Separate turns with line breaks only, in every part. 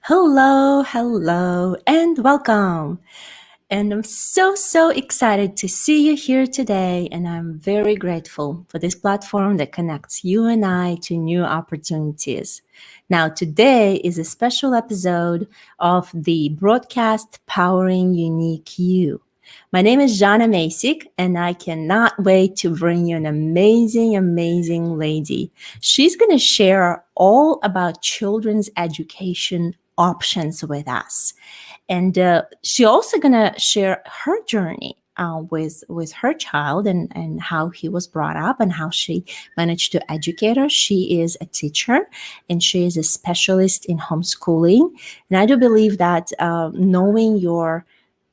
Hello, hello, and welcome. And I'm so excited to see you here today. And I'm very grateful for this platform that connects you and I to new opportunities. Now, today is a special episode of the broadcast Powering Unique You. My name is Jana Masik, and I cannot wait to bring you an amazing lady. She's going to share all about children's education options with us. And she also gonna share her journey with her child and how he was brought up and how she managed to educate her. She is a teacher and she is a specialist in homeschooling. And I do believe that knowing your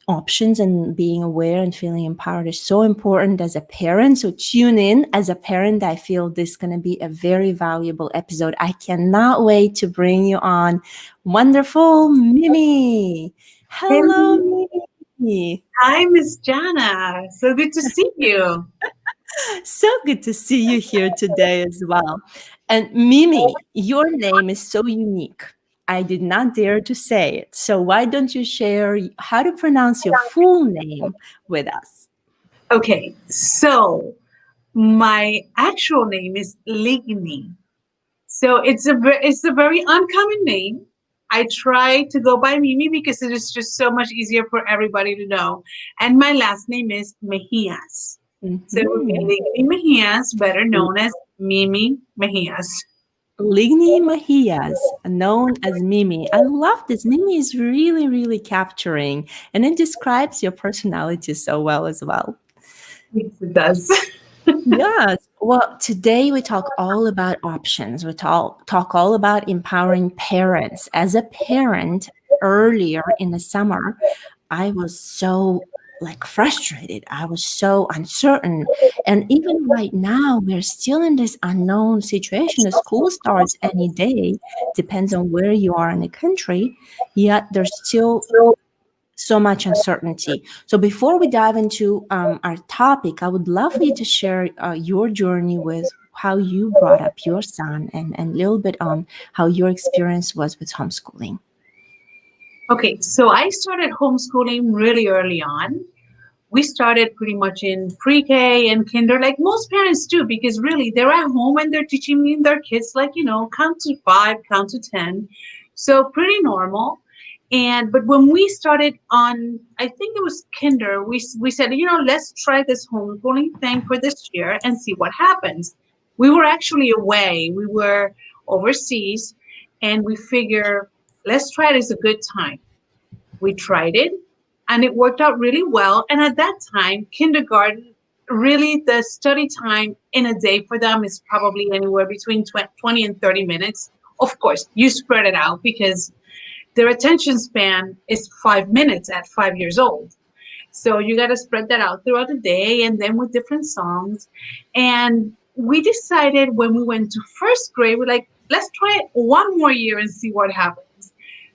options and being aware and feeling empowered is so important as a parent. So tune in. As a parent, I feel this is going to be a very valuable episode. I cannot wait to bring you on wonderful Mimi. Hello,
Hello.
Mimi.
Hi, Miss Jana. So good to see you.
So good to see you here today as well. And Mimi, your name is so unique. I did not dare to say it. So why don't you share how to pronounce your full name with us?
Okay, so my actual name is Ligni. So it's a very uncommon name. I try to go by Mimi because it is just so much easier for everybody to know. And my last name is Mejias. So it would be
Mhm.
Ligni Mejias, better known as Mimi Mejias.
Ligni Mejias, known as Mimi. I love this. Mimi is really capturing, and it describes your personality so well as well.
Yes, it does.
Yes. Well, today we talk all about options. We talk all about empowering parents. As a parent, earlier in the summer, I was so like frustrated. I was so uncertain. And even right now, we're still in this unknown situation. The school starts any day, depends on where you are in the country, yet there's still so much uncertainty. So before we dive into our topic, I would love for you to share your journey with how you brought up your son and a little bit on how your experience was with homeschooling.
Okay, so I started homeschooling really early on. We started pretty much in pre-K and kinder, like most parents do, because really they're at home and they're teaching their kids, like, count to five, count to 10. So pretty normal. And but when we started on, I think it was kinder, we said, let's try this homeschooling thing for this year and see what happens. We were actually away. We were overseas, and we figure let's try it as a good time. We tried it and it worked out really well. And at that time, kindergarten, really the study time in a day for them is probably anywhere between 20 and 30 minutes. Of course, you spread it out because their attention span is 5 minutes at 5 years old. So you got to spread that out throughout the day and then with different songs. And we decided when we went to first grade, we're like, let's try it one more year and see what happens.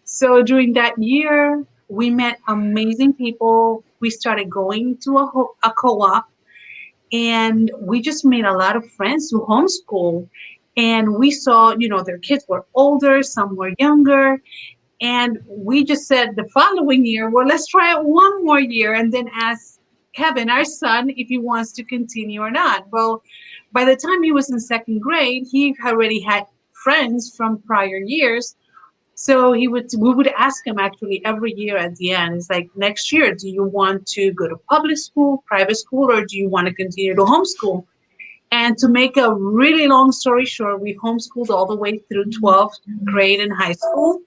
So during that year, we met amazing people. We started going to a co-op, and we just made a lot of friends who homeschool. And we saw, their kids were older, some were younger. And we just said the following year, well, let's try it one more year and then ask Kevin, our son, if he wants to continue or not. Well, by the time he was in second grade, he already had friends from prior years, so we would ask him actually every year at the end. It's like, next year, do you want to go to public school, private school, or do you want to continue to homeschool? And to make a really long story short, we homeschooled all the way through 12th grade in high school.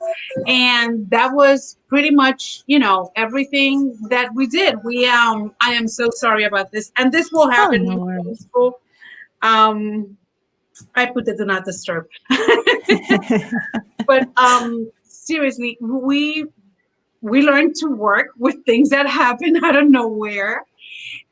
And that was pretty much, everything that we did. I am so sorry about this. And this will
Oh,
happen
no
when you
worries.
homeschool. Um, I put the do not disturb. But seriously, we learned to work with things that happen out of nowhere,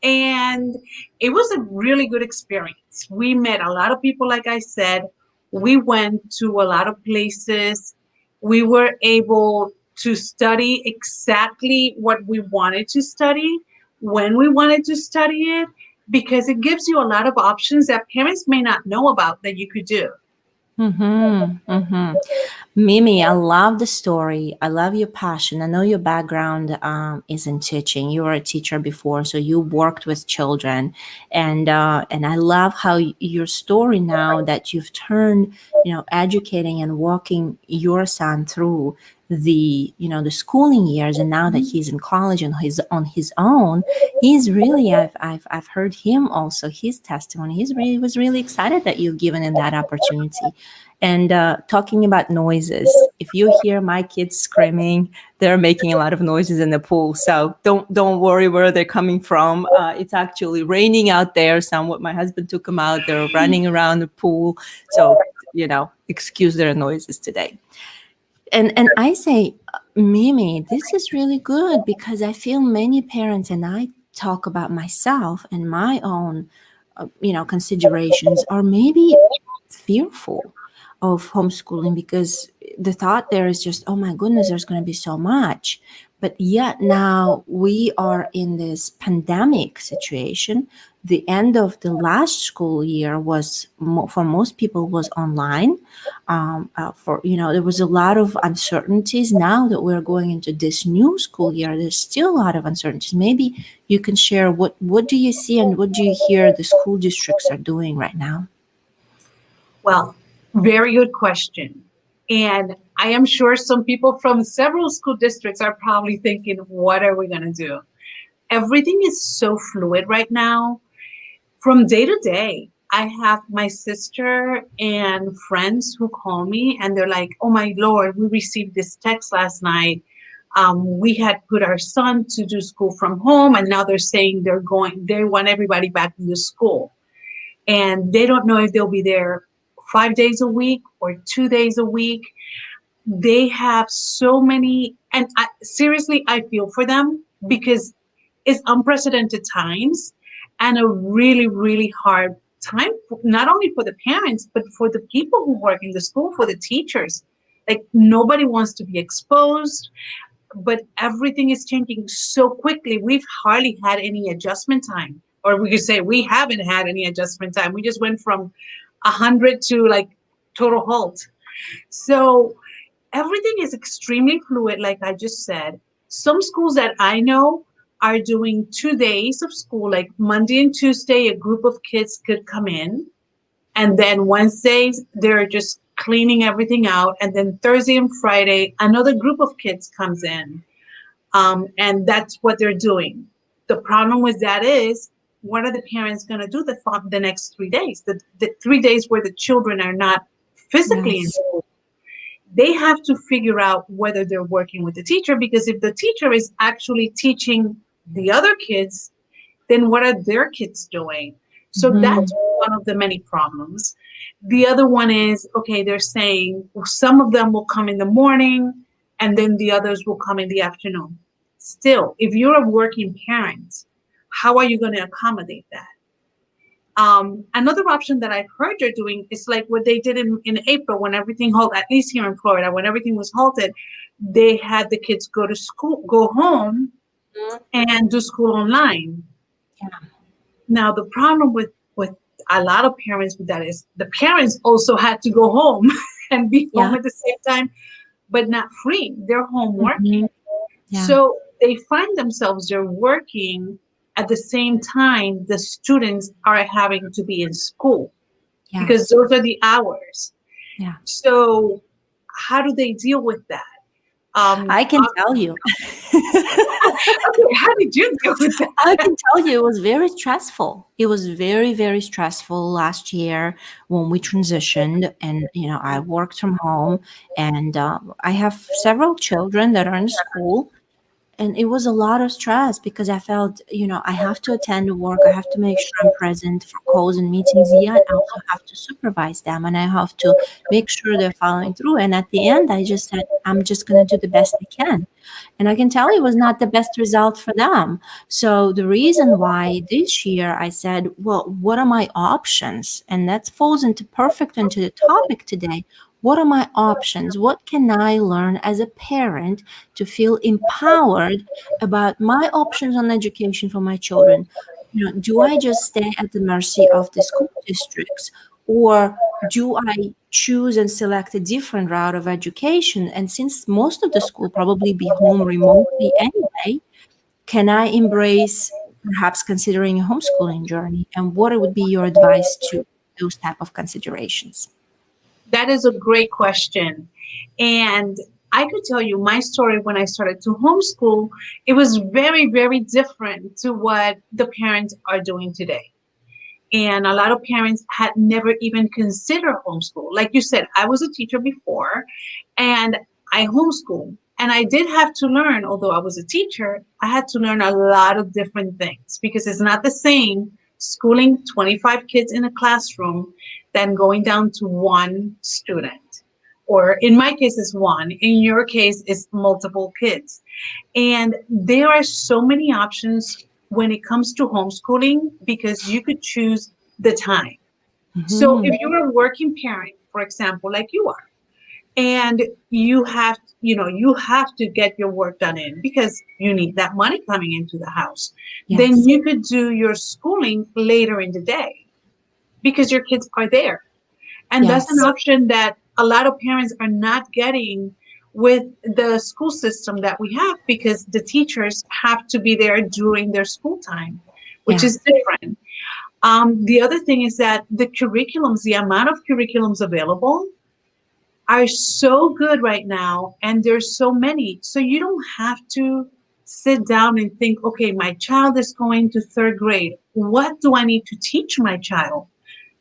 and it was a really good experience. We met a lot of people, like I said. We went to a lot of places. We were able to study exactly what we wanted to study when we wanted to study it, because it gives you a lot of options that parents may not know about that you could do.
Mm-hmm. Mm-hmm. Mimi, I love the story. I love your passion. I know your background is in teaching. You were a teacher before, so you worked with children, and I love how your story now that you've turned, educating and walking your son through the schooling years, and now that he's in college and he's on his own, he's really I've heard him also his testimony. He's really was really excited that you've given him that opportunity. And talking about noises, if you hear my kids screaming, they're making a lot of noises in the pool. So don't worry where they're coming from. It's actually raining out there. Somewhat, my husband took them out. They're running around the pool. So excuse their noises today. And I say, Mimi, this is really good because I feel many parents, and I talk about myself and my own considerations, are maybe fearful of homeschooling because the thought there is just, oh my goodness, there's going to be so much. But yet now we are in this pandemic situation. The end of the last school year was for most people was online. For there was a lot of uncertainties. Now that we're going into this new school year, there's still a lot of uncertainties. Maybe you can share what do you see and what do you hear the school districts are doing right now?
Well, very good question. And I am sure some people from several school districts are probably thinking, what are we going to do? Everything is so fluid right now. From day to day, I have my sister and friends who call me and they're like, oh my Lord, we received this text last night. We had put our son to do school from home, and now they're saying they want everybody back into school. And they don't know if they'll be there 5 days a week or 2 days a week. They have so many, and seriously, I feel for them because it's unprecedented times and a really, really hard time, not only for the parents, but for the people who work in the school, for the teachers. Like nobody wants to be exposed, but everything is changing so quickly. We've hardly had any adjustment time, or we could say we haven't had any adjustment time. We just went from 100 to like total halt. So everything is extremely fluid, like I just said. Some schools that I know are doing 2 days of school, like Monday and Tuesday, a group of kids could come in. And then Wednesdays, they're just cleaning everything out. And then Thursday and Friday, another group of kids comes in. And that's what they're doing. The problem with that is, what are the parents going to do the next 3 days? The 3 days where the children are not physically in
Yes.
school, they have to figure out whether they're working with the teacher, because if the teacher is actually teaching the other kids, then what are their kids doing? So
Mm-hmm.
that's one of the many problems. The other one is, okay, they're saying some of them will come in the morning and then the others will come in the afternoon. Still, if you're a working parent, how are you going to accommodate that? Another option that I've heard you're doing is like what they did in April when everything halted, at least here in Florida, when everything was halted, they had the kids go to school, go home and do school online.
Yeah.
Now, the problem with a lot of parents with that is the parents also had to go home and be home
Yeah.
at the same time, but not free. They're home
Mm-hmm.
working.
Yeah.
So they find themselves, they're working at the same time the students are having to be in school because
Yes.
those are the hours.
Yeah.
So how do they deal with that?
I can tell you.
Okay, how did you deal with
I
that?
can tell you it was very stressful. It was very, very stressful last year when we transitioned, and I worked from home, and I have several children that are in school, and it was a lot of stress because I felt, I have to attend to work. I have to make sure I'm present for calls and meetings, yet I also have to supervise them and I have to make sure they're following through. And at the end, I just said, I'm just going to do the best I can. And I can tell it was not the best result for them. So the reason why this year I said, well, what are my options? And that falls into perfect into the topic today. What are my options? What can I learn as a parent to feel empowered about my options on education for my children? Do I just stay at the mercy of the school districts? Or do I choose and select a different route of education? And since most of the school probably be home remotely anyway, can I embrace perhaps considering a homeschooling journey? And what would be your advice to those type of considerations?
That is a great question. And I could tell you my story when I started to homeschool. It was very, very different to what the parents are doing today. And a lot of parents had never even considered homeschool. Like you said, I was a teacher before and I homeschooled. And I did have to learn, although I was a teacher, I had to learn a lot of different things because it's not the same schooling 25 kids in a classroom than going down to one student. Or in my case, it's one. In your case, it's multiple kids. And there are so many options when it comes to homeschooling because you could choose the time. So
Hmm.
if you're a working parent, for example, like you are, and you have to get your work done in because you need that money coming into the house, then
Yes.
you could do your schooling later in the day because your kids are there. And that's an
Yes.
option that a lot of parents are not getting with the school system that we have because the teachers have to be there during their school time, which
Yeah.
is different. The other thing is that the curriculums, the amount of curriculums available are so good right now, and there's so many. So you don't have to sit down and think, okay, my child is going to third grade. What do I need to teach my child?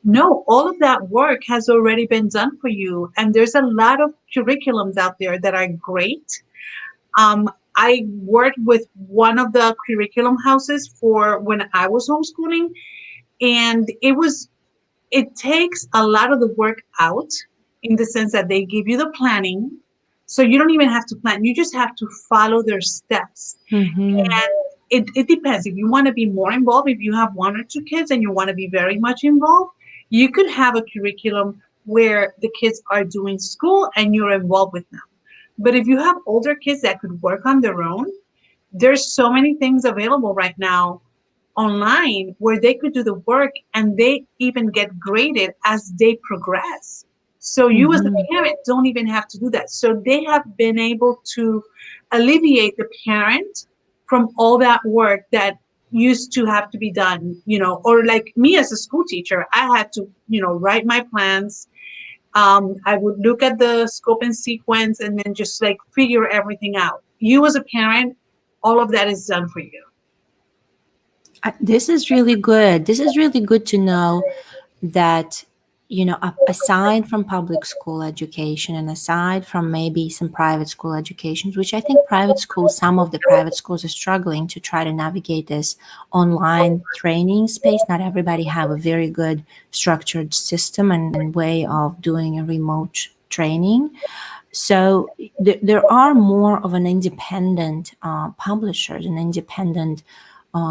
No, all of that work has already been done for you. And there's a lot of curriculums out there that are great. I worked with one of the curriculum houses for when I was homeschooling, and it takes a lot of the work out in the sense that they give you the planning. So you don't even have to plan, you just have to follow their steps.
Hmm.
And it depends. If you want to be more involved, if you have one or two kids and you want to be very much involved, you could have a curriculum where the kids are doing school and you're involved with them. But if you have older kids that could work on their own, there's so many things available right now online where they could do the work and they even get graded as they progress. So you as a
Hmm.
parent don't even have to do that. So they have been able to alleviate the parent from all that work that used to have to be done, or like me as a school teacher, I had to, write my plans. I would look at the scope and sequence and then just like figure everything out. You as a parent, all of that is done for you.
This is really good. This is really good to know that, aside from public school education and aside from maybe some private school educations, which I think private schools, some of the private schools are struggling to try to navigate this online training space. Not everybody have a very good structured system and way of doing a remote training. So there are more of an independent publishers and independent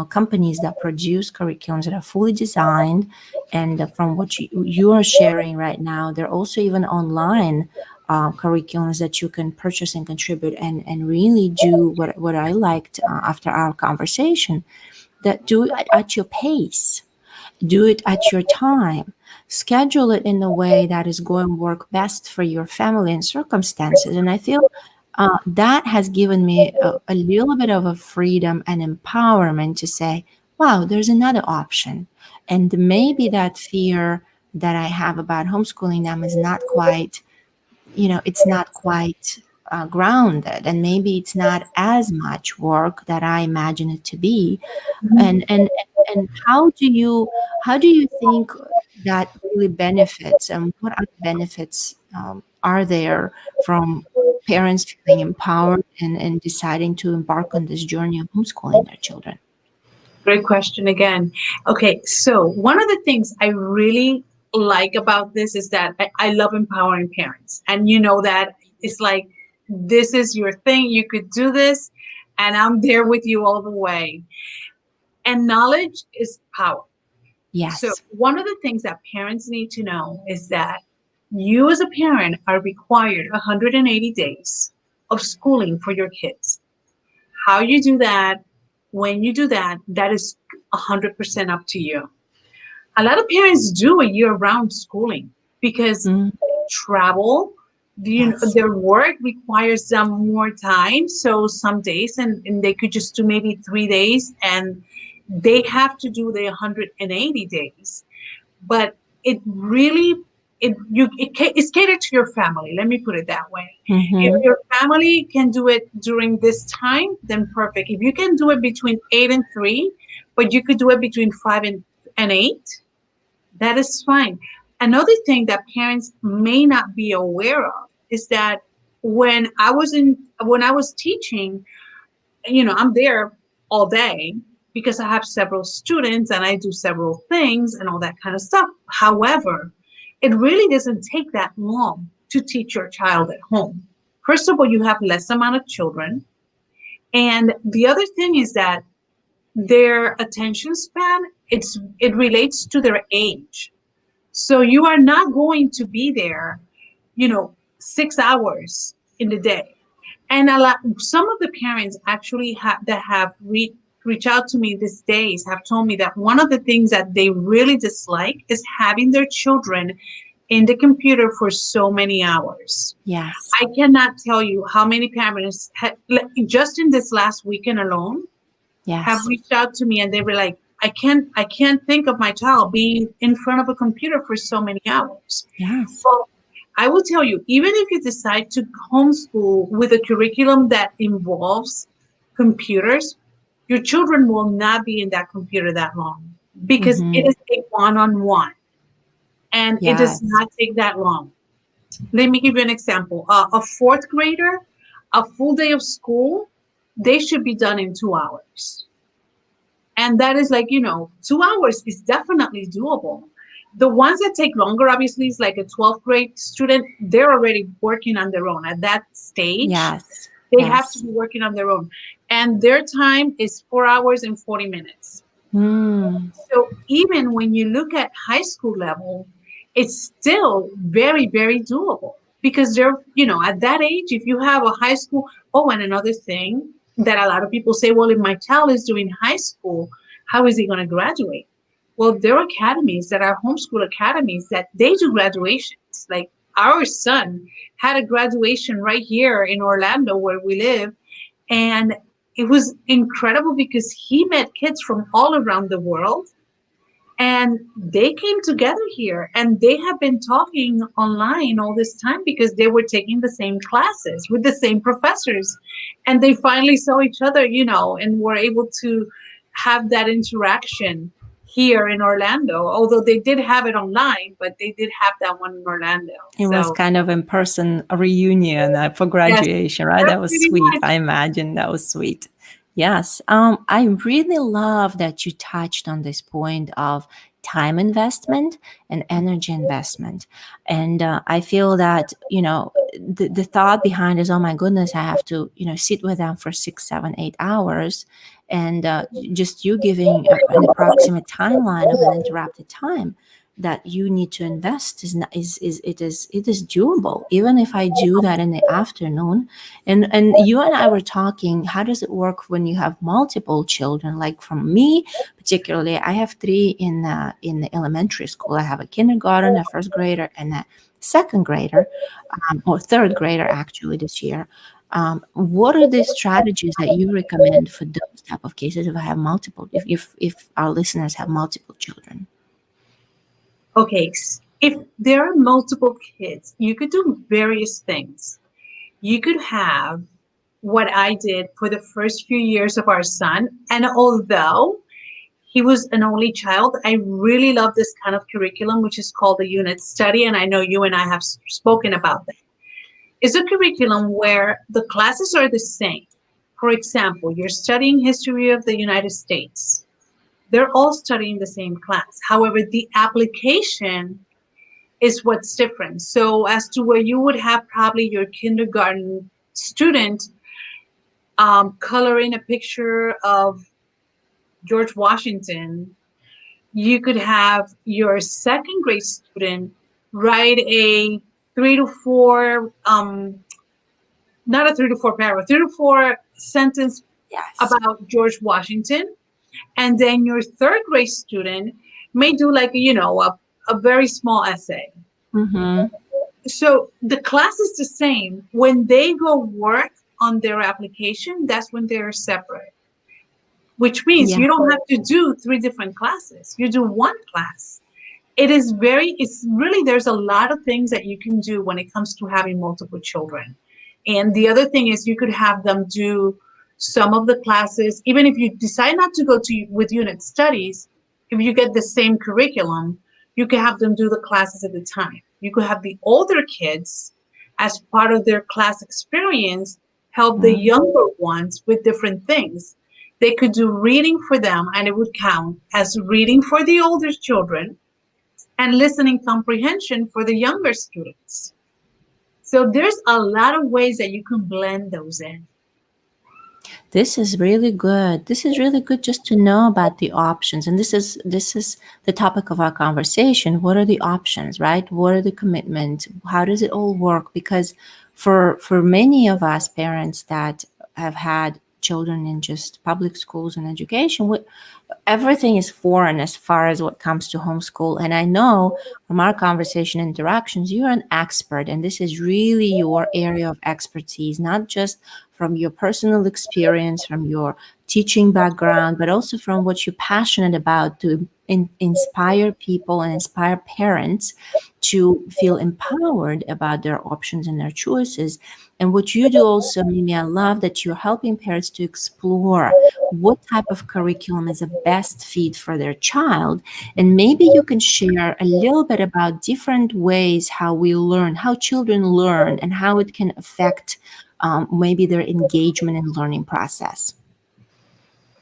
companies that produce curriculums that are fully designed. And from what you are sharing right now, there are also even online curriculums that you can purchase and contribute and really do what I liked after our conversation, that do it at your pace, do it at your time, schedule it in a way that is going to work best for your family and circumstances. And I feel that has given me a little bit of a freedom and empowerment to say, wow, there's another option. And maybe that fear that I have about homeschooling them is not quite, it's not quite grounded, and maybe it's not as much work that I imagine it to be. And how do you think that really benefits, and what other benefits are there from parents feeling empowered and deciding to embark on this journey of homeschooling their children?
Great question again. Okay, so one of the things I really like about this is that I love empowering parents. And you know that it's like, this is your thing, you could do this, and I'm there with you all the way. And knowledge is power. So,
Yes.
one of the things that parents need to know is that you as a parent are required 180 days of schooling for your kids. How you do that, when you do that, that is 100% up to you. A lot of parents do a year-round schooling because
Mm,
they travel.
yes.
Their work requires them more time. So some days, and they could just do maybe 3 days, and they have to do the 180 days. But it really, it's catered to your family. Let me put it that way. If
Mm-hmm.
your family can do it during this time, then perfect. If you can do it between 8 and 3, but you could do it between 5 and 8, that is fine. Another thing that parents may not be aware of is that when I was teaching, I'm there all day because I have several students and I do several things and all that kind of stuff. However, it really doesn't take that long to teach your child at home. First of all, you have less amount of children. And the other thing is that their attention span, it relates to their age. So you are not going to be there, 6 hours in the day. And some of the parents actually have reached out to me these days have told me that one of the things that they really dislike is having their children in the computer for so many hours.
Yes.
I cannot tell you how many parents just in this last weekend alone have
Yes.
reached out to me and they were like, I can't think of my child being in front of a computer for so many hours.
Yes.
Well, I will tell you, even if you decide to homeschool with a curriculum that involves computers, your children will not be in that computer that long because it
Mm-hmm.
is a one-on-one and it does
Yes.
not take that long. Let me give you an example. A fourth grader, a full day of school, they should be done in 2 hours. And that is like, 2 hours is definitely doable. The ones that take longer, obviously, is like a 12th grade student. They're already working on their own. At that stage,
Yes.
they have to
Yes.
be working on their own. And their time is 4 hours and 40 minutes.
Mm.
So even when you look at high school level, it's still very, very doable because at that age, if you have a high school, oh, and another thing that a lot of people say, well, if my child is doing high school, how is he going to graduate? Well, there are academies that are homeschool academies that they do graduations. Like our son had a graduation right here in Orlando where we live, and it was incredible because he met kids from all around the world and they came together here and they have been talking online all this time because they were taking the same classes with the same professors. And they finally saw each other, and were able to have that interaction here in Orlando. Although they did have it online, but they did have that one in Orlando.
It was
So,
kind of in person a reunion for
yes,
graduation, right?
that's
That was
pretty
sweet.
much.
I imagine that was sweet. Yes. I really love that you touched on this point of time investment and energy investment. And I feel that, the thought behind is, oh my goodness, I have to, sit with them for 6, 7, 8 hours. And just you giving an approximate timeline of an interrupted time that you need to invest is not, is doable even if I do that in the afternoon. And you and I were talking, how does it work when you have multiple children? Like from me particularly, I have three in the elementary school. I have a kindergarten, a first grader, and a second grader, or third grader actually this year. What are the strategies that you recommend for those type of cases if I have multiple, if our listeners have multiple children?
Okay, if there are multiple kids, you could do various things. You could have what I did for the first few years of our son. And although he was an only child, I really love this kind of curriculum, which is called the unit study. And I know you and I have spoken about that. It's a curriculum where the classes are the same. For example, you're studying history of the United States. They're all studying the same class. However, the application is what's different. So as to where you would have probably your kindergarten student coloring a picture of George Washington, you could have your second grade student write a 3 to 4, not a 3 to 4 paragraph, 3 to 4 sentence
Yes.
about George Washington. And then your third grade student may do like, a very small essay.
Mm-hmm.
So the class is the same. When they go work on their application, that's when they're separate, which means
Yeah.
you don't have to do three different classes. You do one class. It's really, there's a lot of things that you can do when it comes to having multiple children. And the other thing is you could have them do some of the classes, even if you decide not to go to with unit studies, if you get the same curriculum, you could have them do the classes at the time. You could have the older kids, as part of their class experience, help the
Mm.
younger ones with different things. They could do reading for them, and it would count as reading for the older children and listening comprehension for the younger students. So there's a lot of ways that you can blend those in.
This is really good. This is really good just to know about the options. And this is the topic of our conversation. What are the options, right? What are the commitments? How does it all work? Because for many of us parents that have had children in just public schools and education, everything is foreign as far as what comes to homeschool. And I know from our conversation interactions, you're an expert, and this is really your area of expertise, not just from your personal experience, from your teaching background, but also from what you're passionate about to inspire people and inspire parents to feel empowered about their options and their choices. And what you do also, Mimi, I love that you're helping parents to explore what type of curriculum is a best fit for their child. And maybe you can share a little bit about different ways how we learn, how children learn, and how it can affect maybe their engagement and learning process.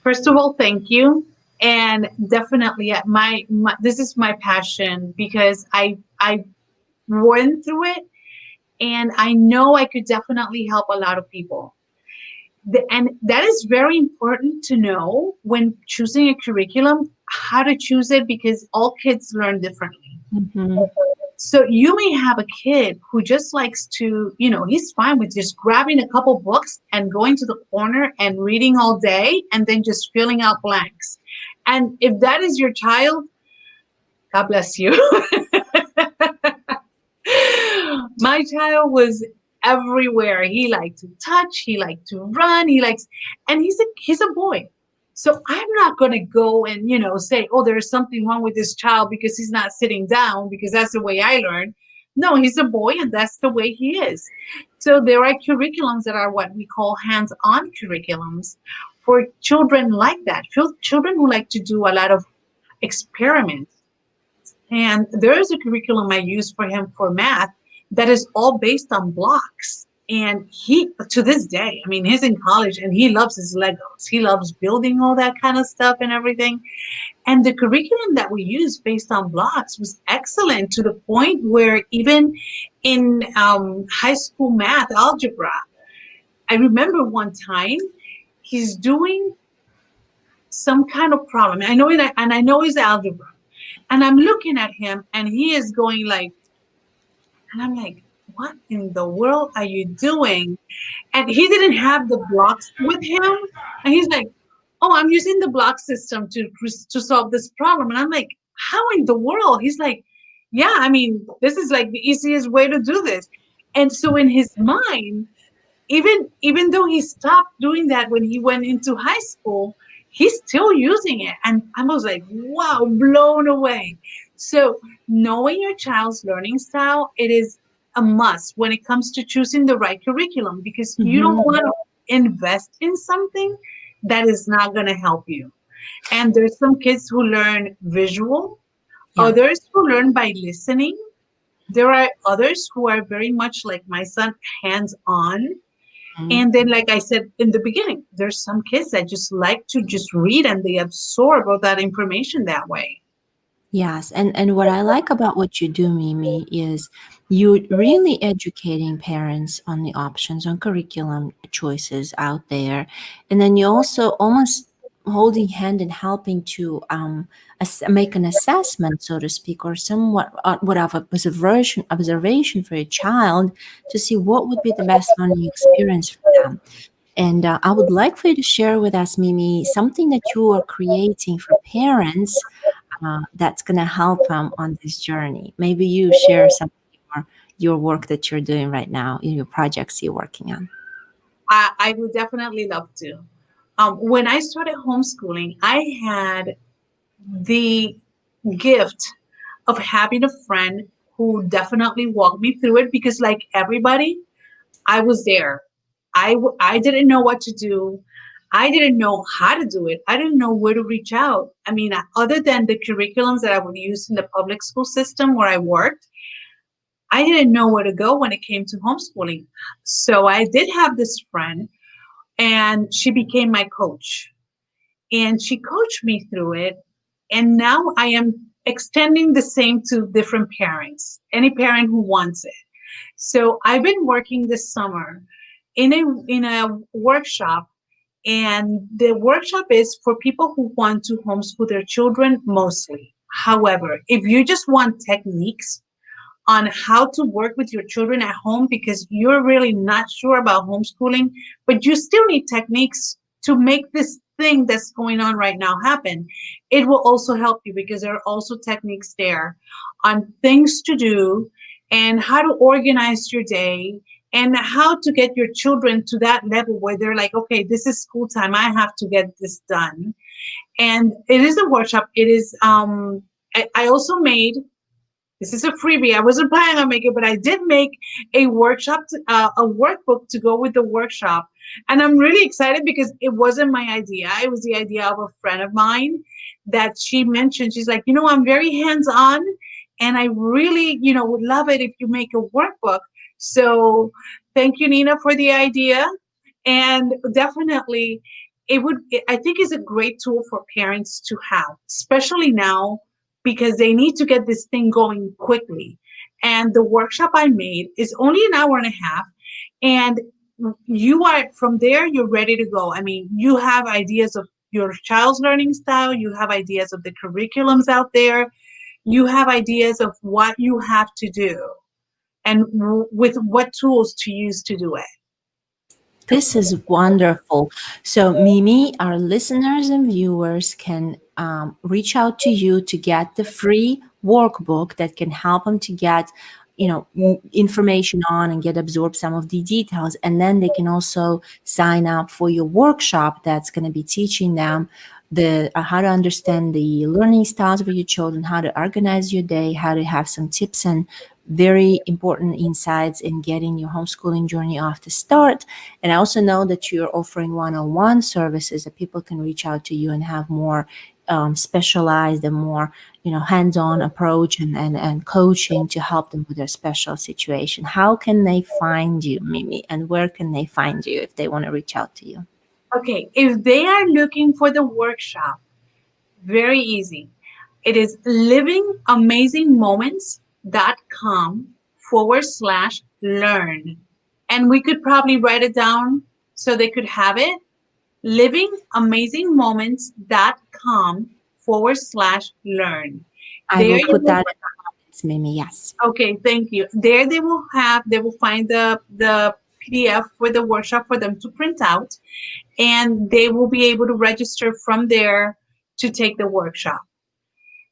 First of all, thank you. And definitely my this is my passion because I went through it, and I know I could definitely help a lot of people. And that is very important to know when choosing a curriculum, how to choose it, because all kids learn differently.
Mm-hmm.
So you may have a kid who just likes to, he's fine with just grabbing a couple books and going to the corner and reading all day and then just filling out blanks. And if that is your child, God bless you. My child was everywhere. He liked to touch, he liked to run, and he's a boy. So I'm not going to go and, say, oh, there's something wrong with this child because he's not sitting down, because that's the way I learned. No, he's a boy and that's the way he is. So there are curriculums that are what we call hands-on curriculums for children like that. Children who like to do a lot of experiments. And there is a curriculum I use for him for math that is all based on blocks. And he, to this day, I mean, he's in college and he loves his Legos. He loves building all that kind of stuff and everything. And the curriculum that we used based on blocks was excellent, to the point where even in high school math, algebra, I remember one time he's doing some kind of problem. I know it, and I know it's algebra. And I'm looking at him and he is going like, and I'm like, what in the world are you doing? And he didn't have the blocks with him. And he's like, oh, I'm using the block system to solve this problem. And I'm like, how in the world? He's like, yeah, I mean, this is like the easiest way to do this. And so in his mind, even though he stopped doing that when he went into high school, he's still using it. And I was like, wow, blown away. So knowing your child's learning style, it is a must when it comes to choosing the right curriculum, because you don't
Mm-hmm.
want to invest in something that is not going to help you. And there's some kids who learn visual,
Yeah.
others who learn by listening. There are others who are very much like my son, hands on.
Mm-hmm.
And then, like I said in the beginning, there's some kids that just like to just read and they absorb all that information that way.
Yes, and what I like about what you do, Mimi, is you really educating parents on the options on curriculum choices out there, and then you also almost holding hand and helping to make an assessment, so to speak, or somewhat what of observation for a child to see what would be the best learning experience for them. And I would like for you to share with us, Mimi, something that you are creating for parents that's going to help them on this journey. Maybe you share some of your work that you're doing right now in your projects you're working on.
I would definitely love to. When I started homeschooling, I had the gift of having a friend who definitely walked me through it because, like everybody, I was there. I didn't know what to do. I didn't know how to do it. I didn't know where to reach out. I mean, other than the curriculums that I would use in the public school system where I worked, I didn't know where to go when it came to homeschooling. So I did have this friend, and she became my coach. And she coached me through it. And now I am extending the same to different parents, any parent who wants it. So I've been working this summer in a workshop, and the workshop is for people who want to homeschool their children mostly. However, if you just want techniques on how to work with your children at home because you're really not sure about homeschooling, but you still need techniques to make this thing that's going on right now happen. It will also help you because there are also techniques there on things to do and how to organize your day and how to get your children to that level where they're like, okay, this is school time. I have to get this done. And it is a workshop. It is, I also made, this is a freebie. I wasn't planning on making it, but I did make a workshop, a workbook to go with the workshop. And I'm really excited because it wasn't my idea. It was the idea of a friend of mine that she mentioned. She's like, I'm very hands on and I really, would love it if you make a workbook. So thank you, Nina, for the idea. And definitely, I think it's a great tool for parents to have, especially now because they need to get this thing going quickly. And the workshop I made is only an hour and a half. And you are from there, you're ready to go. I mean, you have ideas of your child's learning style, you have ideas of the curriculums out there, you have ideas of what you have to do and with what tools to use to do it.
This is wonderful. So, Mimi, our listeners and viewers can reach out to you to get the free workbook that can help them to get, information on and get absorb some of the details, and then they can also sign up for your workshop that's going to be teaching them the how to understand the learning styles of your children, how to organize your day, how to have some tips and very important insights in getting your homeschooling journey off the start. And I also know that you're offering one-on-one services that people can reach out to you and have more specialized and more, hands-on approach and coaching to help them with their special situation. How can they find you, Mimi, and where can they find you if they want to reach out to you?
Okay, if they are looking for the workshop, very easy. It is livingamazingmoments.com/learn. And we could probably write it down so they could have it. Livingamazingmoments.com/learn.
I
There
will
you
put
will,
that in the comments, Mimi. Yes.
okay, thank you. There they will find the PDF for the workshop for them to print out, and they will be able to register from there to take the workshop.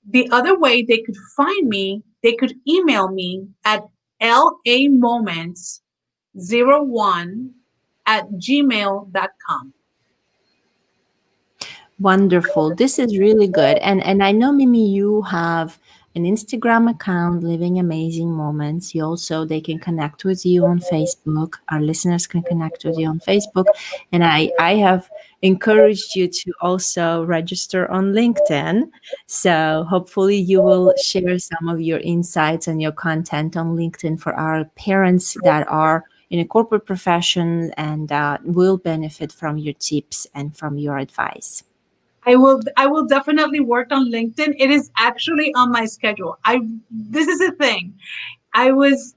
The other way they could find me, they could email me at lamoments01@gmail.com.
Wonderful. This is really good. And I know, Mimi, you have an Instagram account, Living Amazing Moments. You also they can connect with you on Facebook. Our listeners can connect with you on Facebook. And I have encouraged you to also register on LinkedIn. So hopefully you will share some of your insights and your content on LinkedIn for our parents that are in a corporate profession and will benefit from your tips and from your advice.
I will definitely work on LinkedIn. It is actually on my schedule. I This is a thing. I was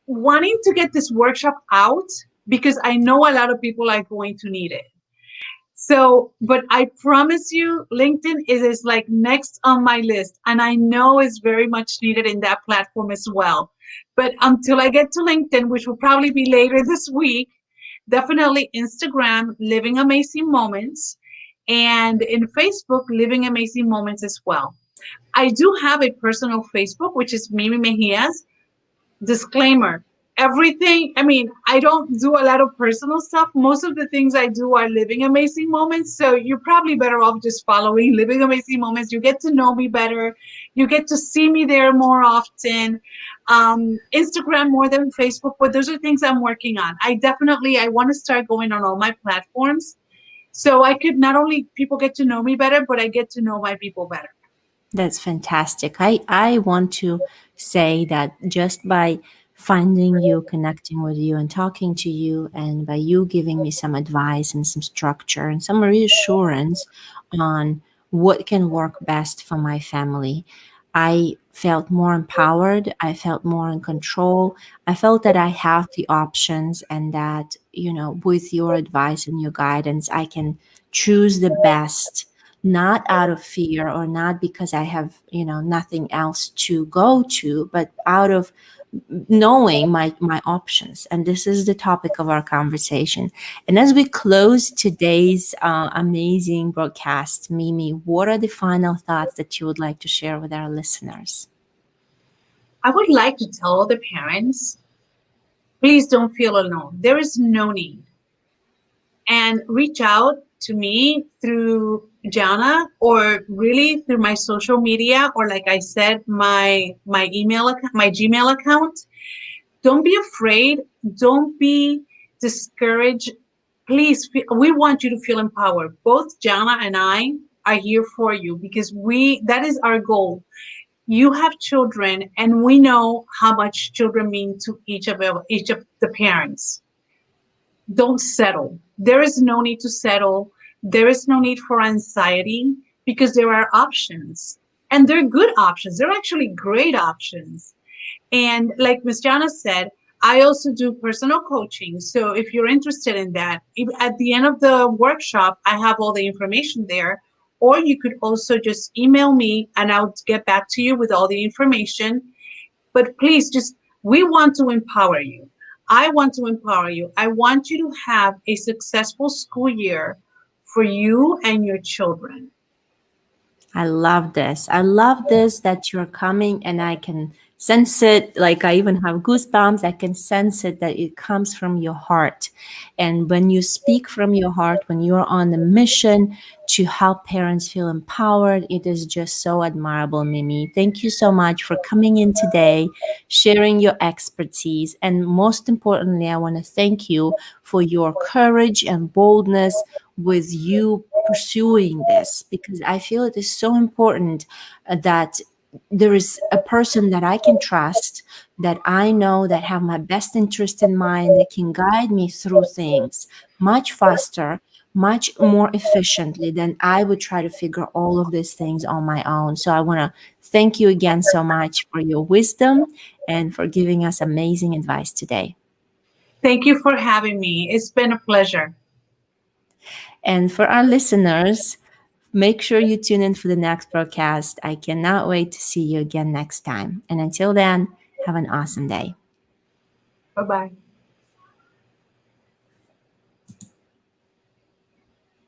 wanting to get this workshop out because I know a lot of people are going to need it. So, but I promise you, LinkedIn is like next on my list, and I know it's very much needed in that platform as well. But until I get to LinkedIn, which will probably be later this week, definitely Instagram, Living Amazing Moments, and in Facebook, Living Amazing Moments as well. I do have a personal Facebook, which is Mimi Mejias. Disclaimer, everything, I mean, I don't do a lot of personal stuff. Most of the things I do are living amazing moments. So you're probably better off just following living amazing moments. You get to know me better. You get to see me there more often. Instagram more than Facebook, but those are things I'm working on. I want to start going on all my platforms so I could not only people get to know me better, but I get to know my people better.
That's fantastic. I want to say that just by finding you, connecting with you, and talking to you, and by you giving me some advice and some structure and some reassurance on what can work best for my family, I felt more empowered. I felt more in control. I felt that I have the options and that, with your advice and your guidance, I can choose the best, not out of fear or not because I have, nothing else to go to, but out of knowing my options. And this is the topic of our conversation. And as we close today's amazing broadcast, Mimi, what are the final thoughts that you would like to share with our listeners?
I would like to tell the parents, please don't feel alone. There is no need. And reach out to me through Jana or really through my social media or like I said, my email account, my Gmail account. Don't be afraid. Don't be discouraged. Please, we want you to feel empowered. Both Jana and I are here for you because that is our goal. You have children and we know how much children mean to each of the parents. Don't settle. There is no need to settle. There is no need for anxiety because there are options. And they're good options. They're actually great options. And like Miss Jana said, I also do personal coaching. So if you're interested in that, at the end of the workshop, I have all the information there. Or you could also just email me and I'll get back to you with all the information. But please just, we want to empower you. I want to empower you. I want you to have a successful school year for you and your children.
I love this. I love this that you're coming and I can sense it. Like I even have goosebumps. I can sense it that it comes from your heart. And when you speak from your heart, when you're on the mission to help parents feel empowered, it is just so admirable, Mimi. Thank you so much for coming in today, sharing your expertise. And most importantly, I want to thank you for your courage and boldness with you pursuing this because I feel it is so important that there is a person that I can trust, that I know that have my best interest in mind, that can guide me through things much faster, much more efficiently than I would try to figure all of these things on my own. So I want to thank you again so much for your wisdom and for giving us amazing advice today.
Thank you for having me. It's been a pleasure.
And for our listeners, make sure you tune in for the next broadcast. I cannot wait to see you again next time. And until then, have an awesome day.
Bye bye.